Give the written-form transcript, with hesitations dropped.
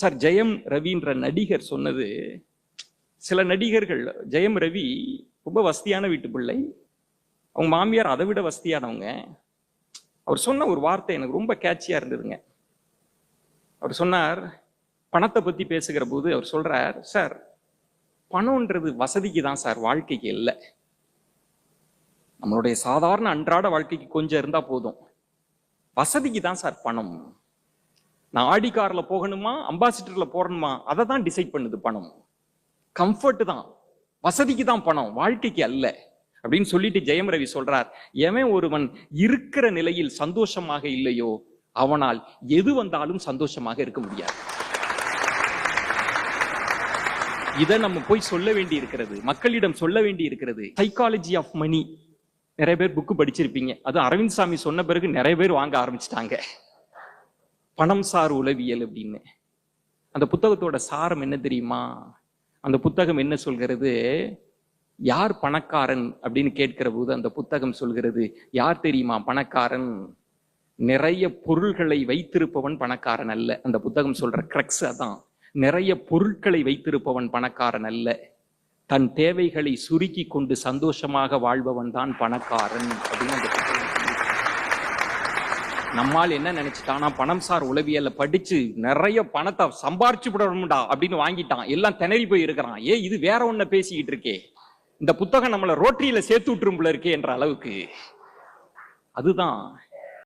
Sir ஜெயம் ரவின்ற நடிகர் சொன்னது, சில நடிகர்கள், ஜெயம் ரவி ரொம்ப வசதியான வீட்டு பிள்ளை, அவங்க மாமியார் அதை விட வசதியானவங்க. அவர் சொன்ன ஒரு வார்த்தை எனக்கு ரொம்ப கேட்சியா இருந்ததுங்க. அவர் சொன்னார், பணத்தை பத்தி பேசுகிற போது அவர் சொல்றார், சார் பணம்ன்றது வசதிக்கு தான் சார், வாழ்க்கைக்கு இல்லை. நம்மளுடைய சாதாரண அன்றாட வாழ்க்கைக்கு கொஞ்சம் இருந்தா போதும், வசதிக்கு தான் சார் பணம். நான் ஆடி கார்ல போகணுமா அம்பாசிடர்ல போறணுமா அதை தான் டிசைட் பண்ணுது பணம். கம்ஃபர்ட் தான், வசதிக்கு தான் பணம், வாழ்க்கைக்கு அல்ல அப்படின்னு சொல்லிட்டு ஜெயம் ரவி சொல்றார், எவன் ஒருவன் இருக்கிற நிலையில் சந்தோஷமாக இல்லையோ அவனால் எது வந்தாலும் சந்தோஷமாக இருக்க முடியாது. இதை நம்ம போய் சொல்ல வேண்டி இருக்கிறது, மக்களிடம் சொல்ல வேண்டி இருக்கிறது. சைக்காலஜி ஆஃப் மணி நிறைய பேர் புக்கு படிச்சிருப்பீங்க. அது அரவிந்த் சாமி சொன்ன பிறகு நிறைய பேர் வாங்க ஆரம்பிச்சிட்டாங்க. பணம் சார் உளவியல் அப்படின்னு. அந்த புத்தகத்தோட சாரம் என்ன தெரியுமா? அந்த புத்தகம் என்ன சொல்கிறது? யார் பணக்காரன் அப்படின்னு கேட்கிற போது அந்த புத்தகம் சொல்கிறது, யார் தெரியுமா பணக்காரன்? நிறைய பொருள்களை வைத்திருப்பவன் பணக்காரன் அல்ல. அந்த புத்தகம் சொல்ற கிரக்ஸ் அதான். நிறைய பொருட்களை வைத்திருப்பவன் பணக்காரன் அல்ல, தன் தேவைகளை சுருக்கி கொண்டு சந்தோஷமாக வாழ்பவன் தான் பணக்காரன் அப்படின்னு அந்த புத்தகம். நம்மால் என்ன நினைச்சிட்டானா, பணம் சார் உளவியல்ல படிச்சு நிறைய பணத்தை சம்பாரிச்சு விடணும்டா அப்படின்னு வாங்கிட்டான், எல்லாம் திணறி போய் இருக்கிறான். இது வேற ஒண்ண பேசிக்கிட்டு இருக்கே, இந்த புத்தகம் நம்மளை ரோட்டரியில சேர்த்து விட்டுரும்புல இருக்கே என்ற அளவுக்கு. அதுதான்